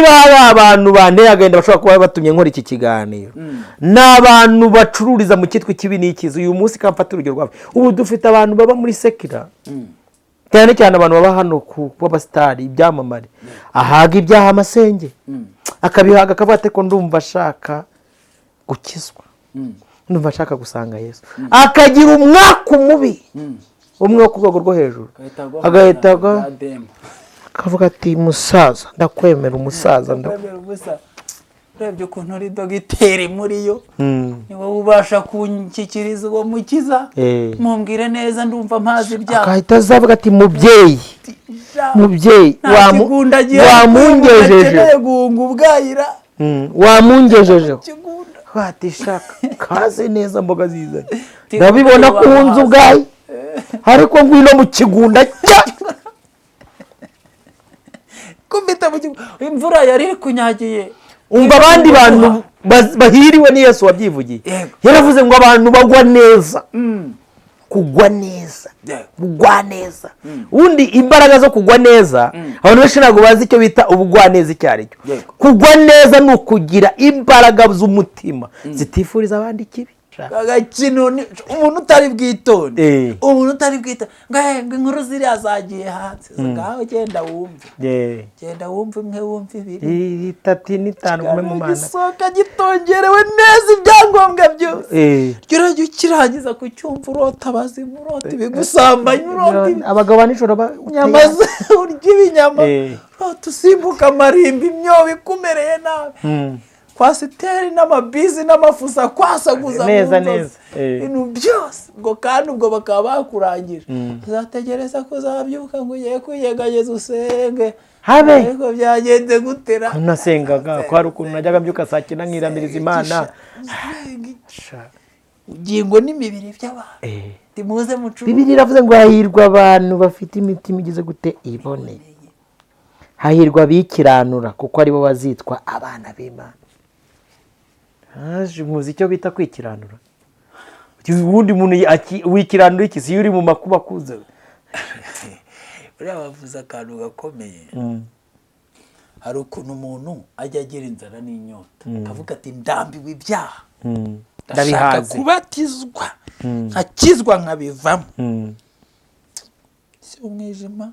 niba hari abantu banteye agenda bashobora kuba batumye nkora iki kiganiro n'abantu bacururiza mu cyitwa ikibi n'ikizi uyu munsi kamfata urugero rwawe ubu dufite abantu baba muri sekira cyane cyane abantu baba hano kuba abasitari ibyamamare ahaga ibyaha amasenge akabihaga akavuga ati ko ndumva ashaka gukizwa ndumva ashaka gusanga Yesu akagira umwaka mubi umwe wo ku rwego rwo hejuru agahita akavuga ati musaza ndakwemera umusaza urebye ukuntu uri dogiteri muri yo ni wowe ubasha kunshyikiriza uwo mukiza mumbwire neza ndumva mpazi ibyaha agahita azavuga ati mubyeyi wamungejeje guhunga ubwayira wamungejejeho watishaka kaze neza mboga zizanye ndabibona ku nzu ubwayi ariko ngwino mu kigunda cya kumbita mu kigunda imvura yari kunyagiye umva abandi bantu bahiriwe ni Yesu wabyivugiye yaravuze ngo abantu bagwa neza kugwa neza kugwa neza undi imbaraga zo kugwa neza abantu benshi ntabwo bazi icyo bita ubugwa neza icyo ari cyo kugwa neza ni ukugira imbaraga z'umutima zitifuriza abandi ikibi agakino umuntu utari bwitonde ngo inkuru ziriya zagiye hanze ngaho genda wumve imwe wumve ibiri itatu n'itanu kumwe mu mana gisohoka gitongerewe neza ibyangombwa byose urajya ukirangiza kucyumva urota abazimu urota ibigusambanya urota abagabo ba nijoro urya ibinyama urota usimbuka amarimbi imyobo ikumereye nabi kwasiteri n'amabizi n'amafusa kwasaguza neza ibintu byose ngo kandi ubwo bakaba bakurangije uzategereza ko uzabyuka ngo ugiye kwiyegageza usenge ariko byagenze gutera unasengaga ko hari ukuntu najyaga mbyuka saa cyenda nkiramiriza Imana ugingo n'imibiri by'abantu timuze mucu Bibiliya iravuze ngo hahirwa abantu bafite imitima igize gute iboneye hahirwa bikiranura kuko aribo bazitwa abana b'Imana muzi icyo bita kwikiranura ubundi muntu wikiranura iki si uri mu makuba kuze uriya bavuze akantu gakomeye hari ukuntu umuntu ajya agira inzara n'inyota akavuga ati ndambiwe ibyaha ndashaka kubatizwa nkakizwa nkabivamo si umwijima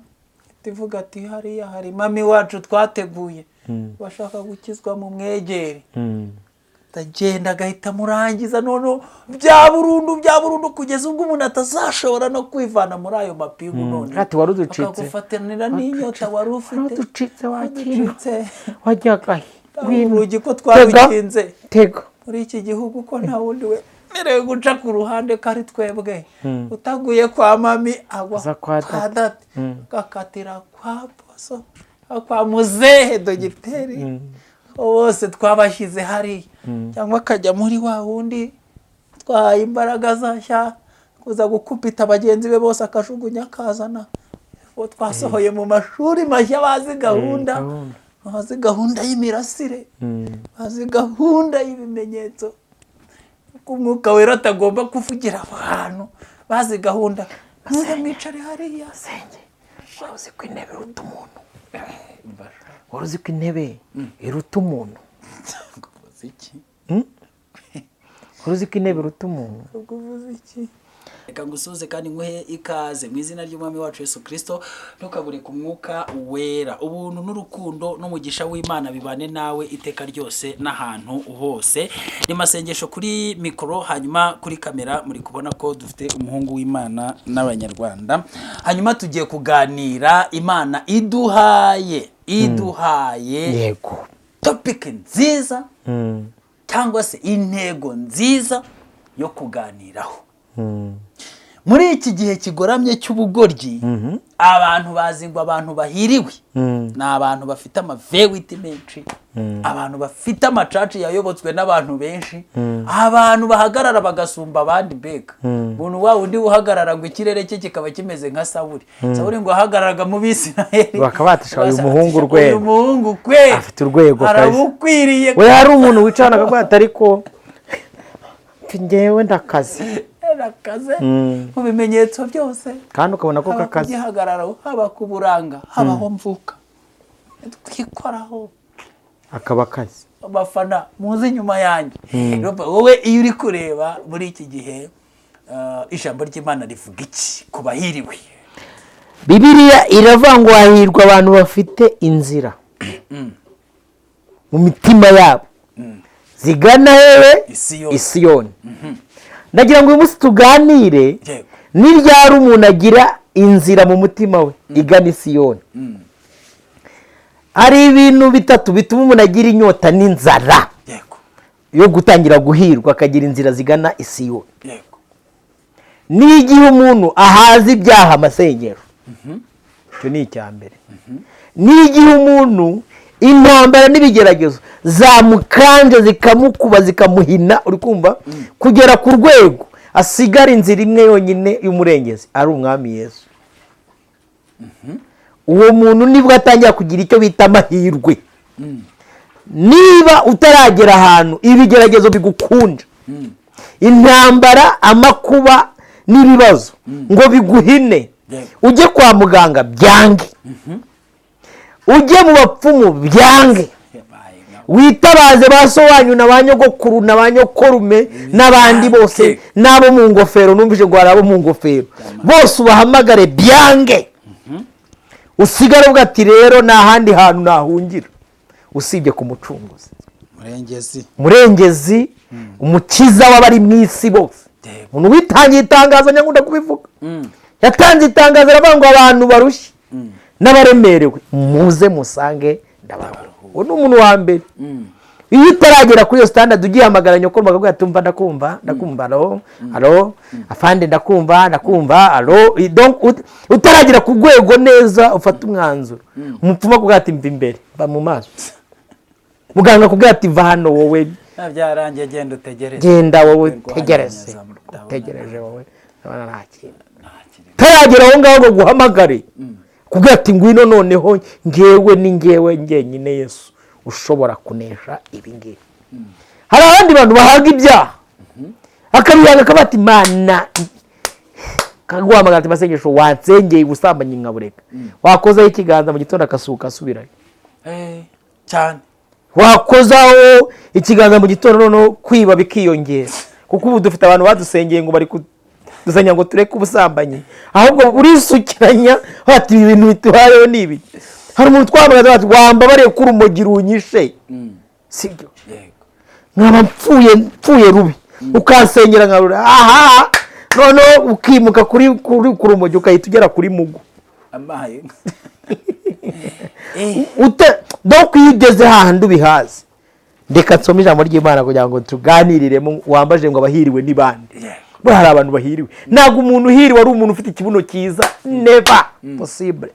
ivuga ati hariya hari mami wacu twateguye bashaka gukizwa mu mwegere agenda agahita murangiza none bya burundu kugeza ubwo umuntu atazashobora no kwivana muri ayo mapingu none ati waruducitse akagufatanira n'inyota wari ufite waruducitse wakiriwe wajyagahe urugi ko twarukinze muri iki gihugu ko nta wundi we merewe guca ku ruhande kari twebwe utaguye kwa mami agwa kwa dati gakatira kwa boso kwa muzehe dogiteri bose twabashyize hariya cyangwa akajya muri wa wundi twahaye imbaraga zashya kuza gukupita bagenzi be bose akajugunya akazana twasohoye mu mashuri mashya bazi gahunda y'imirasire bazi gahunda y'ibimenyetso ko umwuka wera atagomba kuvugira abantu bazi gahunda maze mwicare hariya senge waruzi ko intebe iruta umuntu waruzi ko intebe iruta umuntu waruzi ko intebe iruta umuntu reka ngusuze kandi nguhe ikaze mu izina ry'umwami wacu Yesu Kristo ntukabure ku mwuka wera ubuntu n'urukundo n'umugisha w'Imana bibane nawe iteka ryose n'ahantu hose ni masengesho kuri mikoro hanyuma kuri kamera muri kubona ko dufite umuhungu w'Imana n'abanyarwanda hanyuma tugiye kuganira Imana iduhaye yego topic nziza cyangwa se intego nziza yo kuganiraho muri iki gihe kigoramye cy'ubugoryi abantu bazingwa abantu bahiriwe ni abantu bafite amavewiti menshi abantu bafite amacaci yayobotswe n'abantu benshi abantu bahagarara bagasumba abandi mbega umuntu wa undi uhagarara ngo ikirere cye kikaba kimeze nka Sawuli ngo ahagararaga mu Bisirayeli bakabatisha uyu muhungu kwe afite urwego arabukwiriye we hari umuntu wicana akabwata ariko njyewe ndakaze mu bimenyetso byose kandi ukabona ko kakaze gihagarara haba ku buranga habaho mvuka twikoraho akaba akazi. abafana muzi inyuma yanjye. Wowe iyo uri kureba muri iki gihe ijambo ry'Imana rivuga iki ku bahiriwe? Bibiliya iravuga ngo hahirwa abantu bafite inzira mu mitima yabo zigana hehe? Isiyoni. Ndagira ngo uyu munsi tuganire ni ryari umuntu agira inzira mu mutima we igana Isiyoni. Hari ibintu bitatu bituma umuntu agira inyota n'inzara yo gutangira guhirwa akagira inzira zigana Isiyoni. Ni igihe umuntu ahaza ibyaha amasengero, icyo ni icya mbere. Ni igihe umuntu intambara n'ibigeragezo zamukanje zikamukuba zikamuhina, uri kumva, kugera ku rwego asigara inzira imwe yonyine y'umurengezi ari umwami Yesu. Uwo muntu nibwo atangira kugira icyo bita amahirwe. Niba utaragera ahantu ibigeragezo bigukunja, intambara, amakuba n'ibibazo ngo biguhine, ujye kwa muganga byange, ujye mu bapfumu byange, witabaze ba so wanyu na ba nyogokuru na ba nyokorume n'abandi bose n'abo mu ngofero, numvise ngo hari abo mu ngofero, bose ubahamagare byange. Usigara uvuga ati rero nta handi hantu nahungira usibye ku Mucunguzi, Murengezi, umukiza w'abari mu isi bose. Umuntu witangiye itangazo, nyakunda kubivuga, yatanze itangazo aravuga ngo abantu barushye n'abaremerewe muze musange ndabaruhura. Uwo ni umuntu wa mbere. Iyo utaragera kuri iyo standard ugihamagara nyokuru bakavuga ati umva ndakumva alo afande ndakumva alo. Donc utaragera ku rwego neza ufata umwanzuro, umupfuma kuvuga ati mva imbere, mva mu maso, muganga kuvuga ati va hano wowe byarangiye, genda utegereze, genda wowe tegereje wowe, nta kintu. Taragera aho ngaho ngo guhamagare kuvuga ati ngwino noneho ngewe ni ngewe ngenyine Yesu ushobora kunesha ibi ngibi. Hari abandi bantu bahaga ibyaha akabiyanga akabati Imana kaguhamagara ati masengesho wansengeye ubusambanyi nkabureka, wakozaho ikiganza mu gitondo akasuka asubirayo cyane, wakozaho ikiganza mu gitondo noneho kwiba bikiyongera, kuko ubu dufite abantu badusengeye ngo bari dusanya ngo tureke ubusambanyi, ahubwo urisukiranya bati ibi bintu bituhayeho nibi. Hari umuntu twamagaza bati wamba bare kuri urumogi runyishe, sibyo? Nkaba mpfuye rubi ukansengera nkarura, aha none ukimuka kuri urumogi ukahita ugera kuri mugu amaye. Donc iyo ugeze hahandi ubihaze, ndeka nsome ijambo ry'Imana kugira ngo tuganiriremo. Wambaje ngo abahiriwe ni bande? Hari abantu bahiriwe. Ntabwo umuntu uhiriwe ari umuntu ufite ikibuno cyiza, never possible.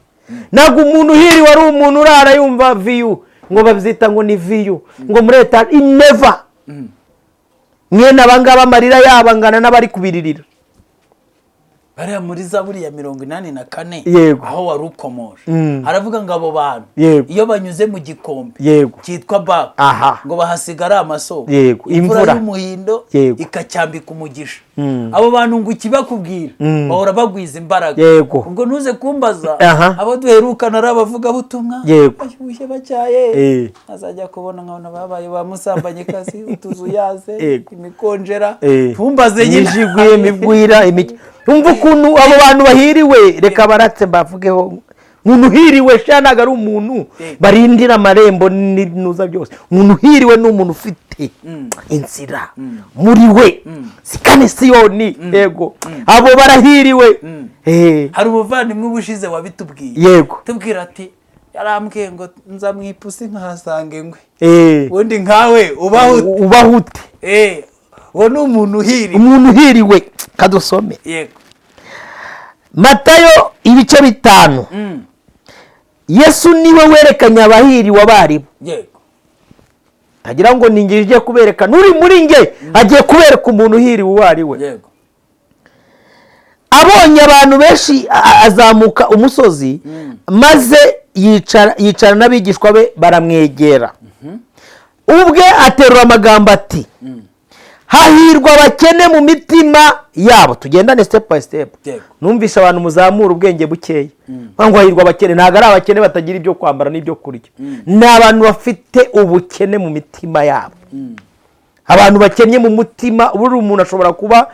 Ntabwo umuntu uhiriwe ari umuntu urara yumva view, ngo babyita ngo ni view, ngo mureta never. Mwene abangaba amarira yabangana n'abari kubiririra. Bariya muri Zaburi ya 84 aho warukomoje aravuga ngo abo bantu iyo banyuze mu gikombe cyitwa Baka ngo bahasigara amasoko, imvura y'umuhindo ikacyambika umugisha. Abo bantu ngo ikibakubwira bahora bagwiza imbaraga. Ubwo ntuze kumbaza abo duherukana ari abavuga butumwa bashyushye bacyaye, azajya kubona nkabona babaye bamusambanye kazi utuzuyaze imikonjera, ntumbaze nyijigwiye imigwira umva ukuntu abo bantu bahiriwe. Reka baratse mbavugeho, umuntu uhiriwe shanaga ari umuntu barindira amarembo n'inuza byose. Umuntu uhiriwe ni umuntu ufite inzira muri we zigana Isiyoni. Yego, abo barahiriwe. Hari umuvandimwe ubushize wabitubwiye, tubwira ati yarambwiye ngo nza mwipusi nkahasange ngwe, ubundi nkawe ubahute. uwo ni umuntu uhiriwe. Umuntu uhiriwe kadusome Matayo ibice 5. Yesu niwe werekanye abahiriwe abaribo. Agira ngo ningirije kubereka nuri muri nge, agiye kubereka umuntu uhiriwe uwariwe. Abonye abantu benshi azamuka umusozi, maze yicara n'abigishwa be baramwegera. Ubwe aterura amagambo ati hahirwa abakene mu mitima yabo. Tugendane step by step. Numvisha abantu muzamura ubwenge bukeya ngo hahirwa abakene. Ntabwo ari abakene batagira ibyo kwambara n'ibyo kurya, ni abantu bafite ubukene mu mitima yabo. Abantu bakennye mu mutima, buri umuntu ashobora kuba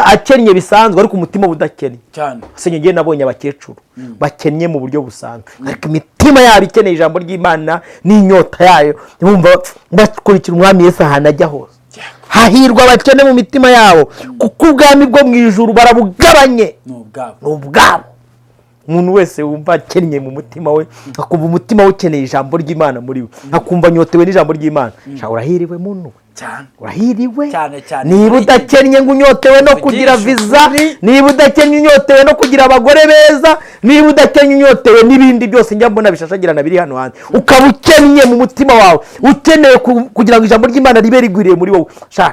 akennye bisanzwe ariko umutima udakennye cyane. Se ngiye nabonye abakecuru bakennye mu buryo busanzwe ariko imitima yabo ikeneye ijambo ry'Imana n'inyota yayo, bumva bakurikira umwami Yesu ahantu ajya hose. Hahirwa abakene mu mitima yabo kuko ubwami bwo mu ijuru barabugabanye. N'ubwabo. Umuntu wese wumva akennye mu mutima we, akumva umutima we ukeneye ijambo ry'Imana muri we, akumva nyotewe n'ijambo ry'Imana, urahiriwe muntu cyane. Urahiriwe cyane. Niba udakennye ngo unyotewe no kugira visa, niba udakennye unyotewe no kugira abagore beza, niba udakennye unyotewe n'ibindi byose njya mbona bishashagirana biri hano hanze, ukaba ukennye mu mutima wawe ukeneye kugira ngo ijambo ry'Imana ribe rigwiriye muri wowe,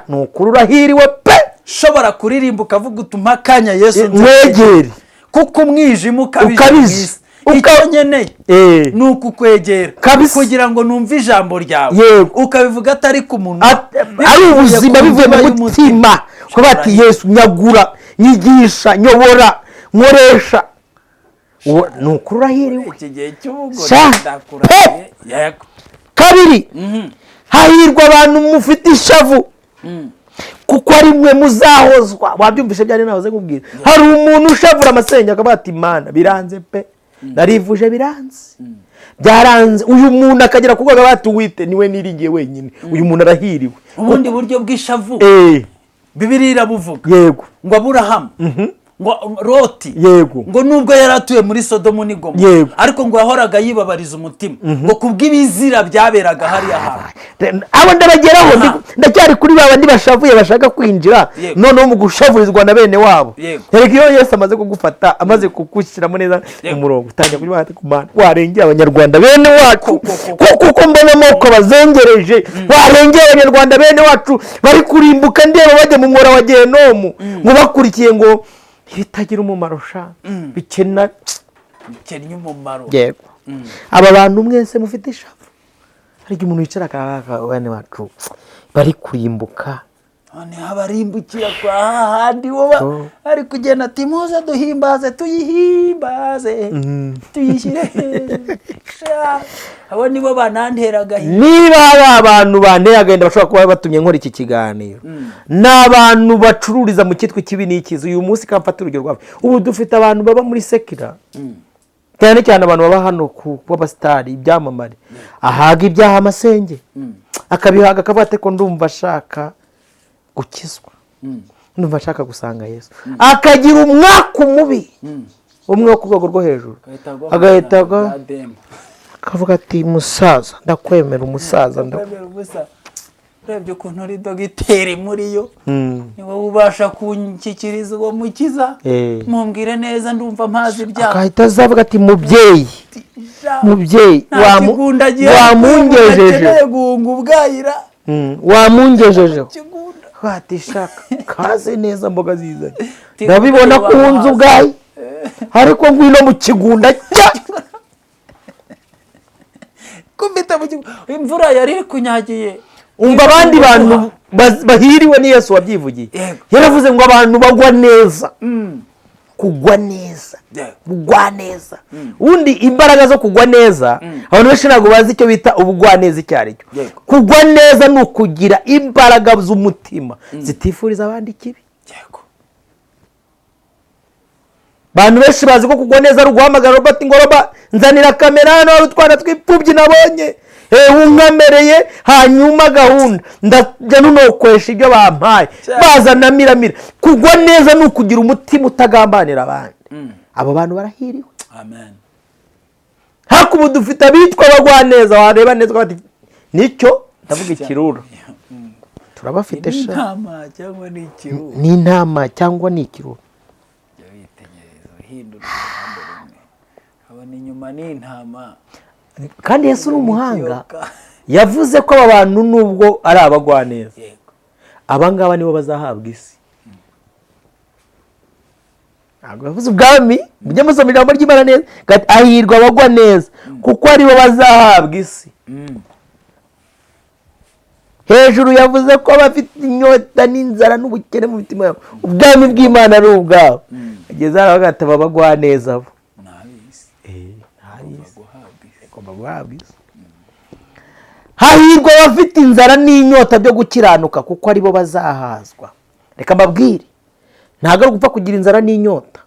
nukuri urahiriwe pe. Shobora kuririmba ukavuga utuma akanya Yesu mwegere kuko umwijima ukabije. Icyo nkeneye ni ukukwegera kugira ngo numve ijambo ryawe, ukabivuga atari ku munwa, ari ubuzima bivuye mu mutima. Ko bati Yesu nyagura, nyigisha, nyobora, nkoresha. Nukuri urahiriwe. Iki gihe cy'ubugore ndakurahiye. Yego. Kabiri, hahirwa abantu mufite ishavu kuko ari mwe muzahozwa. Wabyumvishe byane nahoze kubwira. Hari umuntu ushavura amasenge akaba ati Imana biranze pe, narivuje biranze, byaranze. Uyu muntu akagera kuvuga bati wite niwe niringiye wenyine. Uyu muntu arahiriwe. Ubundi buryo bw'ishavu Bibiliya irabuvuga. Yego. Ngo Aburahamu, ngo Loti, yego, ngo nubwo yaratuye muri Sodomu n'Igoma, ariko ngo yahoraga yibabariza umutima ngo kubw'ibizira byaberaga hari aha. Abo ndabageraho ndacyari kuri babandi bashavuye bashaka kwinjira none mu gushavurizwa na bene wabo. Reka iyo Yesu amaze kugufata, amaze kukushyiramo neza umurongo, utangira kuri bahati kumana warengera abanyarwanda bene wacu kuko mbona moko bazengereje, warengera abanyarwanda bene wacu bari kurimbuka ndeba bajye mu mwora wa Gehinomu, ngo bakurikiye ngo bitagira umumaro sha bikennye umumaro. Yego. Aba bantu mwese mufite ishavu, hari umuntu wicara akaka bane wacu bari kurimbuka, none habarimbukira kwa handi woba ari kugenda ati muze duhimbaze tuyihimbaze tuyishyire. Abo nibo bananteraga. Niba abantu banteye agenda bashobora kuba batumye nkora iki kiganiro, n'abantu bacururiza mu kitwe kibi n'ikizi. Uyu munsi kamfata urugero rwawe, ubu dufite abantu baba muri sekira cyane cyane abantu baba hano ku b'abasitari ibyamamare, ahaga ibyaha amasenge akabihaga akavuga ati ko ndumva ashaka gukizwa, ndumva ashaka gusanga Yesu, akagira umwaka mubi umwe wo ku rwego rwo hejuru, agahita akavuga ati musaza ndakwemera, umusaza urebye ukuntu uri dogiteri muri yo, ni wowe ubasha kunshyikiriza uwo mukiza, mumbwire neza ndumva mpazi ibyaha. Agahita azavuga ati mubyeyi wamungejeje, wamungejeje bati shaka kaze neza mboga zizanye, ndabibona ku nzu ubwayi ariko ngwino mu kigunda cya kumita mu kigunda. Imvura yari kunyagiye. Umva abandi bantu bahiriwe ni Yesu wabyivugiye. Yaravuze ngo abantu bagwa neza, kugwa neza, kugwa neza. Undi imbaraga zo kugwa neza abantu benshi ntabwo bazi icyo bita ubugwa neza icyo ari cyo. Kugwa neza ni ukugira imbaraga z'umutima zitifuriza abandi kibi. Abantu benshi bazi ko kugwa neza ari uguhamagara Robert Ngoroba, nzanira kamera hano hari utwana tw'ipfubyi nabonye, unkamereye hanyuma gahunda ndajya nunokwesha ibyo bampaye bazana miramira. Kugwa neza ni ukugira umutima utagambanira abandi. Abo bantu barahiriwe. Amen. Hakubu dufite abitwa bagwa neza, wareba neza bati nicyo ndavuga ikirura, turabafite sha n'intama cyangwa ni ikirura, n'intama cyangwa ni ikirura. Hindura rumwe abona inyuma n'intama. Kandi Yesu n'umuhanga yavuze ko aba bantu nubwo ari abagwa neza, abangaba nibo bazahabwa isi. Ntabwo yavuze ubwami, mujye musoma ijambo ry'Imana neza, ahirwa abagwa neza kuko aribo bazahabwa isi. hejuru yavuze ko abafite inyota n'inzara n'ubukene mu mitima yabo ubwami bw'Imana ari ubwabo. ageze aho agataba bagwa neza abo hahirwa abafite inzara n'inyota byo gukiranuka kuko aribo bazahazwa. reka mbabwire, ntabwo ari gupfa kugira inzara n'inyota.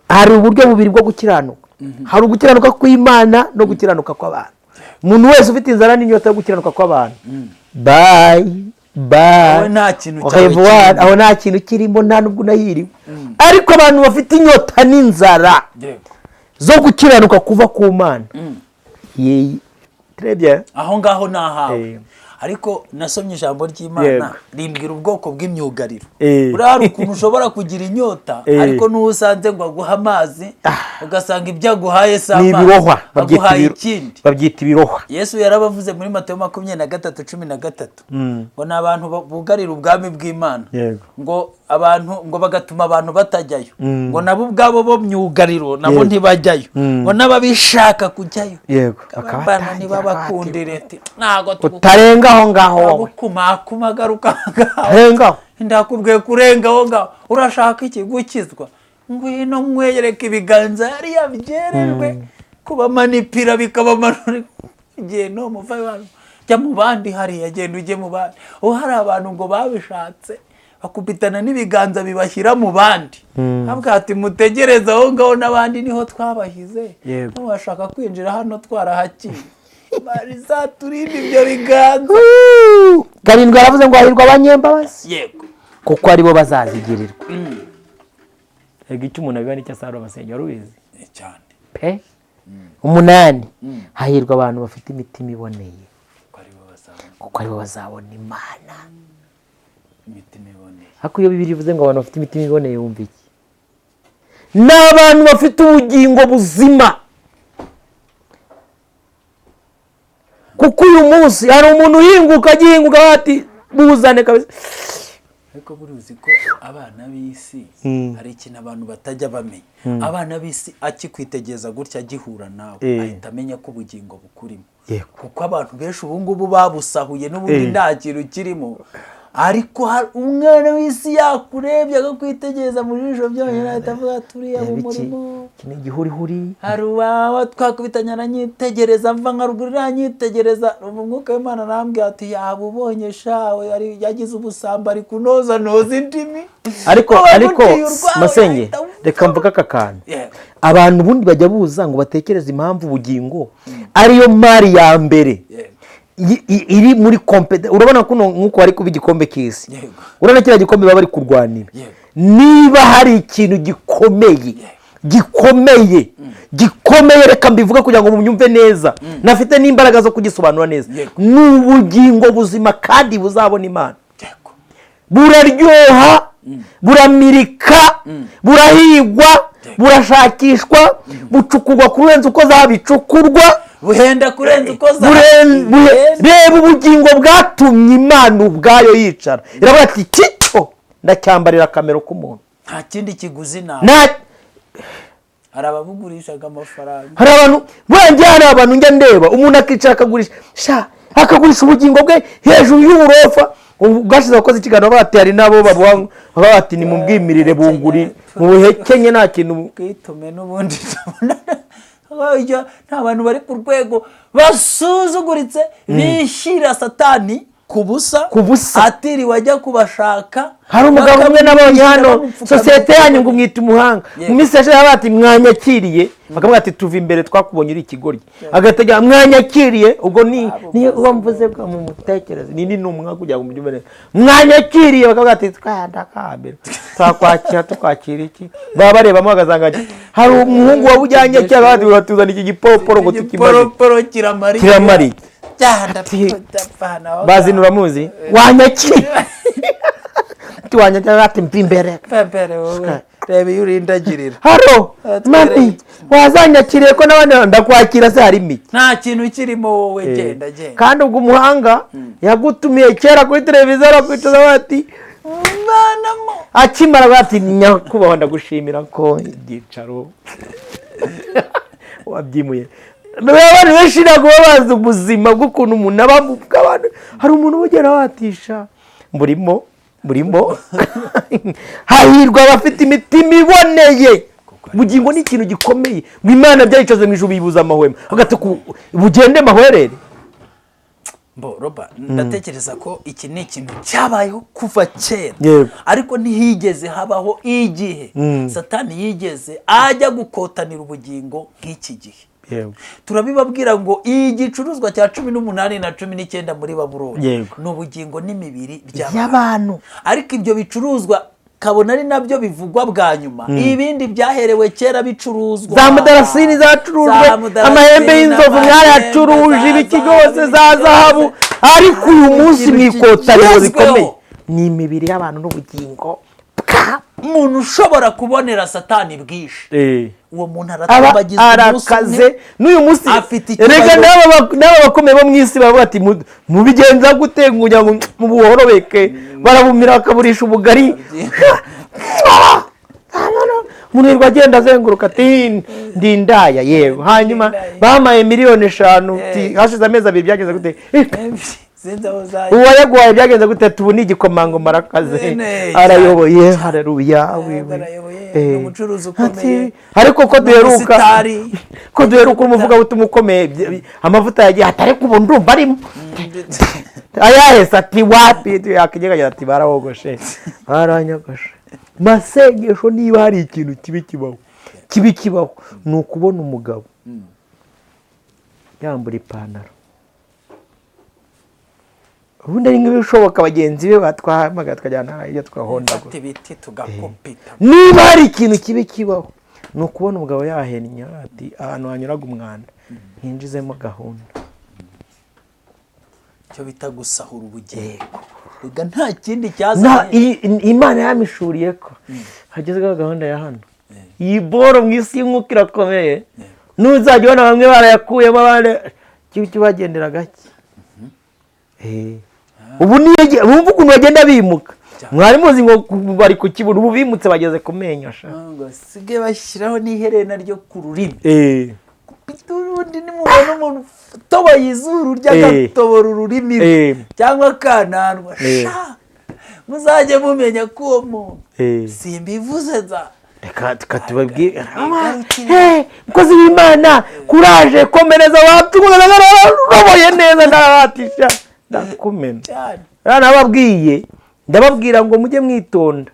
hari uburyo bubiri bwo gukiranuka. hari ugukiranuka kw'Imana no gukiranuka kw'abantu. umuntu wese ufite inzara n'inyota yo gukiranuka kw'abantu, aho nta kintu kirimo, nta nubwo unahiriwe. ariko abantu bafite inyota n'inzara zo gukiranuka kuva ku Mana, aho ngaho nahawe. ariko nasomye ijambo ry'Imana rimbwira ubwoko bw'imyugariro. buriya hari ukuntu ushobora kugira inyota ariko n'usanze ngo aguha amazi ugasanga ibyo aguhaye si amazi, aguhaye ikindi. babyita ibirohwa. Yesu yarabavuze muri Matayo 23:13 ngo ni abantu bugarira ubwami bw'Imana, ngo abantu ngo bagatuma abantu batajyayo, ngo nabo ubwabo bo myugariro nabo ntibajyayo, ngo n'ababishaka kujyayo bakabana ntibabakundire. ntago utarenga aho ngaho kuma garuka ngaho ndakubwiye kurenga aho ngaho. urashaka iki? gukizwa? ngwino mweyereka ibiganza yari yabyererwe kubamanipira bikabamanura. no muva jya mu bandi hariya, genda ujye mu bandi. hari abantu ngo babishatse bakubitana n'ibiganza bibashyira mu bandi. habwa ati mutegereze aho ngaho, n'abandi niho twabahize. bashaka kwinjira hano twarahakiye. Marisa turinde ibyo biganza. Karindwi aravuze ngo hahirwa abanyembabazi kuko aribo bazazigirirwa. ego icyo umuntu abiba nicyo asarura amasenge, wari ubizi cyane pe. 8 hahirwa abantu bafite imitima iboneye kuko aribo bazabona Imana. imitima iboneye. ariko iyo Bibiliya ivuze ngo abantu bafite imitima iboneye, wumva iki? ni abantu bafite ubugingo buzima. kuko uyu munsi hari umuntu uhinguka agihinguka bati buzane kabisa. ariko buruzi ko abana b'isi hari ikintu abantu batajya bamenya. abana b'isi akikwitegereza gutya agihura nawe ahita amenya ko ubugingo bukurimo. kuko abantu benshi ubu ngubu babusahuye n'ubundi nta kintu kirimo. ariko umwana w'isi yakurebye akakwitegereza mu jisho byonyine ahita avuga turiya mu murimo. ni igihurihuri. hari uwawe twakubitanya aranyitegereza mva nka ruguru aranyitegereza. umwuka w'Imana arambwira ati yaba ubonye shawe yagize ubusambo ari kunoza indimi. ariko Masenge, reka mvuga aka kantu. abantu ubundi bajya buza ngo batekereze impamvu ubugingo ariyo mari ya mbere iri muri kompeta. urabona ko nkuko ari kuba igikombe cy'isi, urabona kiriya gikombe baba bari kurwanira. niba hari ikintu gikomeye reka mbivuga kugira ngo munyumve neza, nafite n'imbaraga zo kugisobanura neza. ni ubugingo buzima kandi buzabona Imana. buraryoha, buramirika, burahigwa, burashakishwa, bucukurwa kurenza uko zabicukurwa, buhenda kurenza uko reba ubugingo bwatumye Imana ubwayo yicara iravuga ati cyo ndacyambarira akamero k'umuntu. nta kindi kiguzi hari ababugurishaga amafaranga. hari abantu bwanjye, hari abantu njya ndeba umuntu akicara akagurisha ubugingo bwe hejuru y'uburofa. ubwashize abakoze ikiganiro bati hari nabo bavuga bati ni mu bwimirire bunguri mu buhekenye nta kintu bwitume n'ubundi. nta bantu bari ku rwego basuzuguritse bishyira Satani ku busa atiriwe ajya kubashaka. hari umugabo umwe nabonye hano, sosiyete yanyu ngo mwita umuhanga, mu minsi yashize bati mwanyakiriye, bakavuga ati tuva imbere twakubonye uri ikigoryi, agategeka mwanyakiriye. ubwo niyo uba mvuze bwa mu mutekereze ni n'umwaka kugira ngo mujye mbere mwanyakiriye, bakavuga ati twandakambere twakwakira tukakira iki. baba barebamo bagasanga hari umuhungu wabujyanye cyangwa batuzana iki gipoporo ngo tukimare kiramari. bazina uramuzi wanyakiriye tuwanyakiriye ati mva imbere reba iyo urindagirira. haro mami wazanyakiriye ko n'abandi ndakwakira se harimo iki? nta kintu kirimo wowe genda. kandi ubwo umuhanga yagutumiye kera kuri televiziyo arakwicaza bati mvanamo, akimara bati nyakubahwa ndagushimira ko ibyicaro wabyimuye. abantu benshi ntabwo baba bazi ubuzima bw'ukuntu umuntu aba mu bw'abantu. Hari umuntu ugera watisha burimo hahirwa abafite imitima iboneye. Ubugingo ni ikintu gikomeye, ngo Imana byayicoze mu ijuru bibuza amahwemo hagati bugende mahwerere. Roba ndatekereza ko iki ni ikintu cyabayeho kuva kera, ariko ntihigeze habaho igihe Satani yigeze ajya gukotanira ubugingo nk'iki gihe. Turabibabwira ngo igicuruzwa cya 18 na 19 muri Babuloni ni ubugingo n'imibiri by'abantu, ariko ibyo bicuruzwa kabona ari nabyo bivugwa bwa nyuma. Ibindi byaherewe kera bicuruzwa, za mudarasini zacurujwe, amahembe y'inzovu mwayacuruje, ibiki byose za zahabu, ariko uyu munsi mwikotaniro rikomeye ni imibiri y'abantu n'ubugingo. Umuntu ushobora kubonera Satani bwishe, uwo muntu arakaze n'uyu munsi. Rega n'aba bakomeye bo mu isi bavuga ati mubigenza gute kugira ngo mubuhorobeke, barabumira bakaburisha ubugari. Umuntu yirwa agenda azenguruka ati ndindaya yewe, hanyuma bamaye miliyoni 5 hashize amezi 2 byageze gute uwayaguhaye byagenze gute tubu ni igikomangoma arakaze arayoboye. Haleluya. umucuruzi ukomeye, ariko ko duheruka umuvuga butumwa ukomeye, amavuta yagiye atari kubo ndumva arimo ayahese ati wapi yakigega ati barahogoshe baranyagoshe. Masengesho niba hari ikintu kibi kibaho ni ukubona umugabo yambura ipantaro. Ubundi ari nk'ibishoboka bagenzi be batwahamaga tukajyana iyo twahondagura ibiti tugakopita. Niba hari ikintu kibi kibaho ni ukubona umugabo yahennye ati ahantu hanyuraga umwanda hinjizemo gahunda. Cyo bita gusahura ubugingo. Rega nta kindi cyazanye. Imana yamishuriye ko hagezweho gahunda ya hano. Iyi boro mu isi y'umwuka irakomeye. N'uzajya ubona bamwe barayakuyemo abandi kibagendera gake. Ubu niye bumva ukuntu bagenda bimuka. Mwari muzi ngo bari ku kibura, ubu bimutse bageze kumenya sha. Ngo sige bashyiraho n'iherena ryo ku rurimi. Ubundi ni mubona umuntu toboye izuru ry'agatobora ururimi cyangwa kananwa sha, muzajye mumenya ko uwo muntu simbivuze za. Reka tukatubabwira mukozi w'Imana kuraje komereza waturoboye neza ndabatisha ndakumena. Nababwiye ndababwira ngo mujye mwitonda.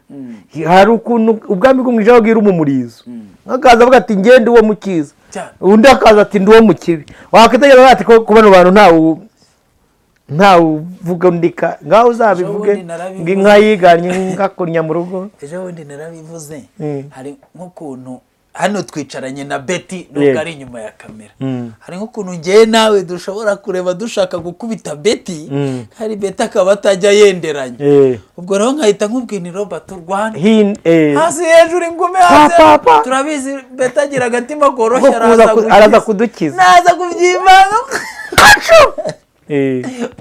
Hari ukuntu ubwami bwo mwijabo bwira umumurizo, akaza avuga ati ngende uwo mukiza, undi akaza ati ndi uwo mukibi. Wakitegereza ati ko kubona abantu nta uvuga ndika ngaho uzabivuge nginka yiganye ngakonya mu rugo. Ejo wundi narabivuze, hari nk'ukuntu hano twicaranye na Betty nubwo ari inyuma ya kamera, hari nk'ukuntu ngiye nawe dushobora kureba dushaka gukubita Betty, hari Betty akaba atajya yenderanye. Ubwo rero nkahita nkubwira Robert turwane hasi hejuru ingume hasi. Turabizi Betty agira agatima koroshye, araza kudukiza, naza kubyimana.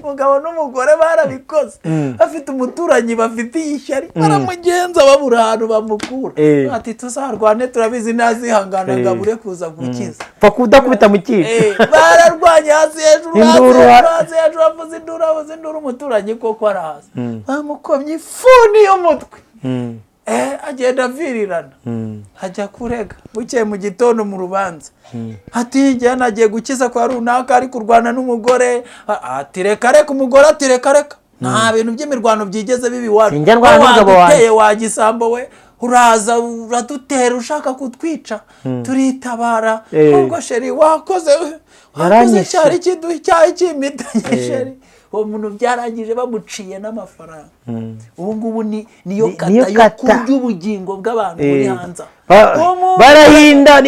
Umugabo n'umugore barabikoze, bafite umuturanyi bafitiye ishyari, baramugenza babura ahantu bamukura. Ati tuzarwane turabizi nazihangana ngabure kuza gukiza. Pfa kudakubita mu kico. Bararwanye hasi hejuru bavuze induru umuturanyi koko arahaza. Bamukomye ifuni y'umutwe. Agenda avirirana ajya kurega. Bukeye mu gitondo mu rubanza ati njye nagiye gukiza kwa runaka ari kurwana n'umugore. Ati reka umugore ati reka nta bintu by'imirwano byigeze bibi wacu. Wateye wagisambo we uraza uradutera ushaka kutwica turitabara. Ubwo sheri wakoze cyari kiduha icyayi cy'imitanye sheri. Uwo muntu byarangije bamuciye n'amafaranga. Ubu ngubu niyo kata yo kurya ubugingo bw'abantu muri hanze. Barahinda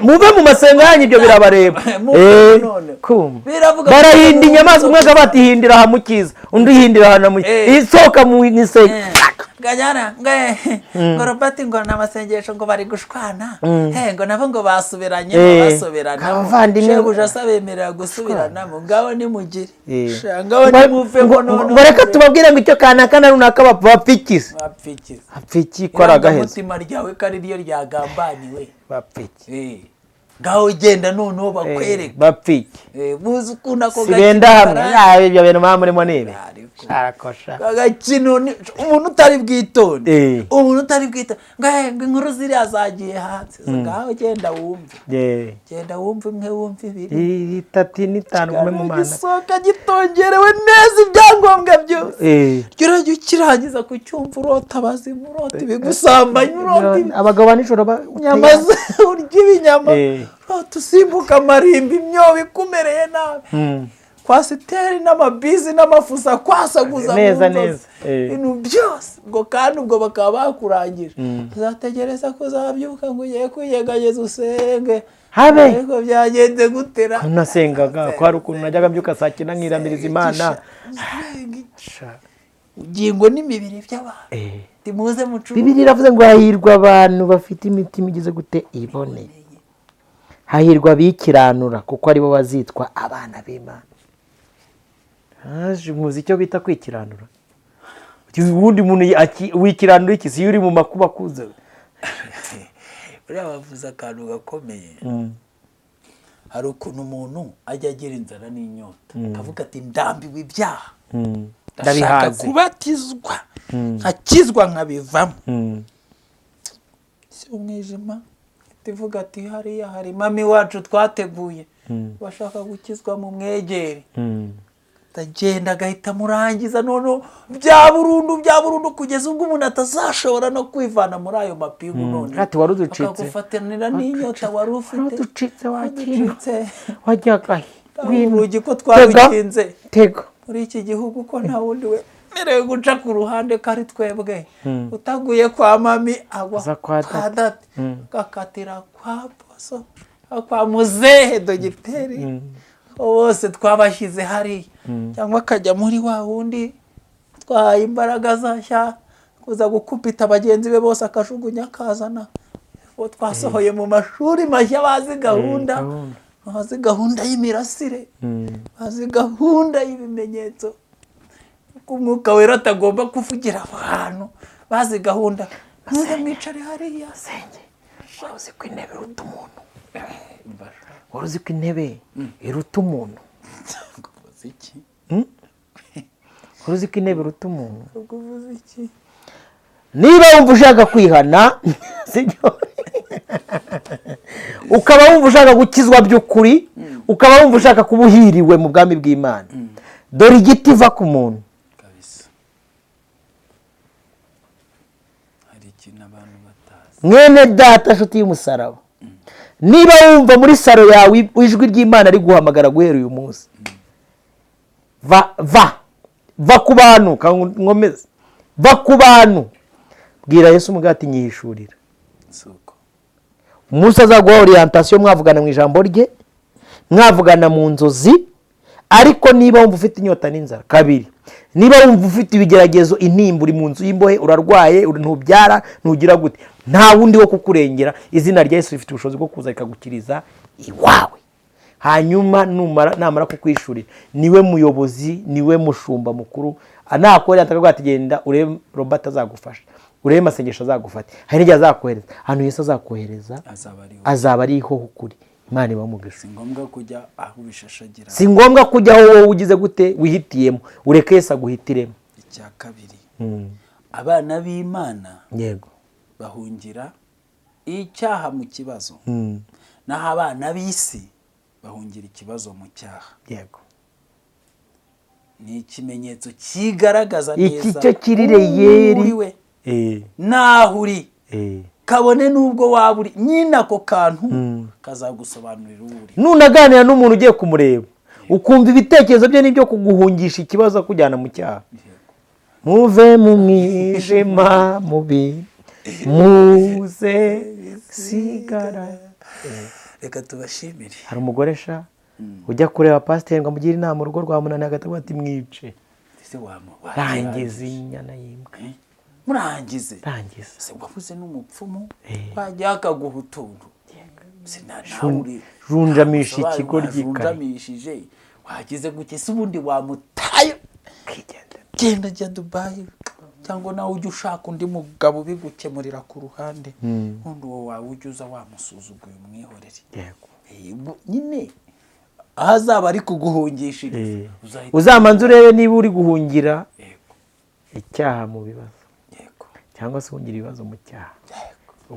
mube mu masenga yanyu ibyo birabareba. Barahinda inyamaswa, umwe akaba hindira hamukiza, undi hindira hanamukiza, isoka mu nisenge. Ganyana ngo Robert ngo n'amasengesho ngo bari gushwana, ngo nabo ngo basubiranye basoberana. Shebuja asabemerera gusubirana mu ngabo ni mugire ngaho ni muve ngo none. Reka tubabwire ngo icyo kana runaka bapfikize apfiki ko aragaheza umutima ryawe kari ryo ryagambaniwe bapfiki. ngaho genda noneho bakwereka bapfike buzi ukunda ako sibenda hamwe ibyo bintu mwamurimo nibi arakosha agakino umuntu utari bwitonde umuntu utari bwitonde ngo inkuru ziriya zagiye hanze ngaho genda wumve genda wumve imwe wumve ibiri itatu n'itanu kumwe mu mana gisoka gitongerewe neza ibyangombwa byose kirajya ukirangiza kucyumva urota abazimu urota ibigusambanya urota abagabo nijoro inyama urya ibinyama urota usimbuka amarimbi imyobo ikumereye nabi kwasiteri n'amabizi n'amafusa kwasaguza neza neza ibintu byose ngo kandi ubwo bakaba bakurangije uzategereza ko uzabyuka ngo ugiye kwiyegageza usenge habe ariko byagenze gutera nasengaga ko hari ukuntu najyaga mbyuka saa cyenda nkiramiriza imana ugingo n'imibiri by'abantu timuze mucu Bibiliya iravuze ngo hahirwa abantu bafite imitima igize gute iboneye hahirwa bikiranura kuko aribo bazitwa abana b'Imana muzi icyo bita kwikiranura ubundi muntu wikiranura iki si uri mu makuba kuze uriya bavuze akantu gakomeye hari ukuntu umuntu ajya agira inzara n'inyota akavuga ati ndambiwe ibyaha ndashaka kubatizwa nkakizwa nkabivamo si umwijima ivuga ati hariya hari mami wacu twateguye bashaka gukizwa mu mwegere tagenda agahita murangiza none bya burundu kugeza ubwo umuntu atazashobora no kwivana muri ayo mapingu none ati waruducitse akagufatanira n'inyota wari ufite waruducitse wakirutse wajyaga urugi ko twarukinze tego muri iki gihugu ko nta wundi we merewe guca ku ruhande kari twebwe utaguye kwa mami agwa kwa dati gakatira kwa boso kwa muzehe dogiteri bose twabashyize hariya cyangwa akajya muri wa wundi twahaye imbaraga zashya kuza gukupita bagenzi be bose akajugunya akazana twasohoye mu mashuri mashya bazi gahunda y'imirasire bazi gahunda y'ibimenyetso umwuka wera atagomba kuvugira abantu bazi gahunda maze mwicare hariya senge waruzi ko intebe iruta umuntu waruzi ko intebe iruta umuntu waruzi ko intebe iruta umuntu niba wumva ushaka kwihana ukaba wumva ushaka gukizwa by'ukuri ukaba wumva ushaka kuba uhiriwe mu bwami bw'Imana dore igiti iva ku muntu mwene data nshuti y'umusaraba niba wumva muri saro yawe ijwi ry'Imana ari guhamagara guhera uyu munsi va ku bantu nkomeze va ku bantu bwira Yesu umugati nyihishurira umunsi azaguha orientation mwavugana mu ijambo rye mwavugana mu nzozi ariko niba wumva ufite inyota n'inzara kabiri niba wumva ufite ibigeragezo intimba uri mu nzu y'imbohe urarwaye ntubyara ntugira gute nta wundi wo kukurengera izina rya Yesu rifite ubushobozi bwo kuza rikagukiriza iwawe hanyuma namara kukwishurira niwe muyobozi niwe mushumba mukuru anakorera atakavuga ati genda urebe Robert azagufasha urebe masengesho azagufata hari n'igihe azakohereza ahantu Yesu azakohereza azaba ariho ukuri Imana ibamugisha si ngombwa kujya aho bishashagira si ngombwa kujya aho wowe ugize gute wihitiyemo ureke Yesu aguhitiremo icya kabiri abana b'Imana yego bahungira icyaha mu kibazo naho abana b'isi bahungira ikibazo mu cyaha yego ni ikimenyetso kigaragaza neza iki cyo kirireyeri naho uri kabone nubwo waba uri nyine ako kantu kazagusobanurira uri nunaganira n'umuntu ugiye kumureba ukumva ibitekerezo bye n'ibyo kuguhungisha ikibazo akujyana mu cyaha muve mu mwijima mubi muze sigara reka tubashimire hari umugore sha ujya kureba pasiteri ngo amugire inama urugo rwa munani agatavuga ati mwice rangiza inyana y'imbwa murangize rangiza wavuze n'umupfumu wajya akaguha utuntu runjamisha ikigo runjamishije wagize guke se ubundi wamutaye genda jya Dubai cyangwa nawe ujya ushaka undi mugabo ubigukemurira ku ruhande undi wowe ujya uza wamusuzuguye umwihorere yego nyine aho azaba ari kuguhungishiriza uzamanza urebe niba uri guhungira icyaha mu bibazo cyangwa se uhungira ibibazo mu cyaha.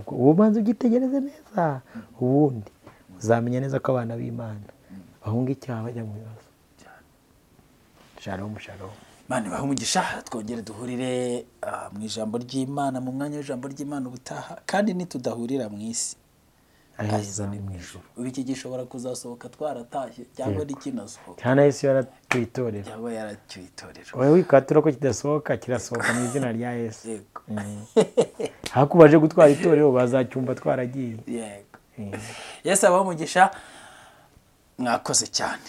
uwo manza ugitegereze neza, ubundi uzamenya neza ko abana b'Imana bahunga icyaha bajya mu bibazo. Shalom shalom. Imana ibahe umugisha, twongere duhurire mu ijambo ry'Imana, mu mwanya w'ijambo ry'Imana ubutaha, kandi nitudahurira mu isi aheza ni mu ijuru. Iki gishobora kuzasohoka twaratashye cyangwa n'ikinasohoka, cyane Yesu yaratwitorera cyangwa yaratwitorera. wowe wikatura ko kidasohoka, kirasohoka mu izina rya Yesu. hakubaje gutwara itorero bazacyumva twaragiye. Yesu abahe umugisha, mwakoze cyane.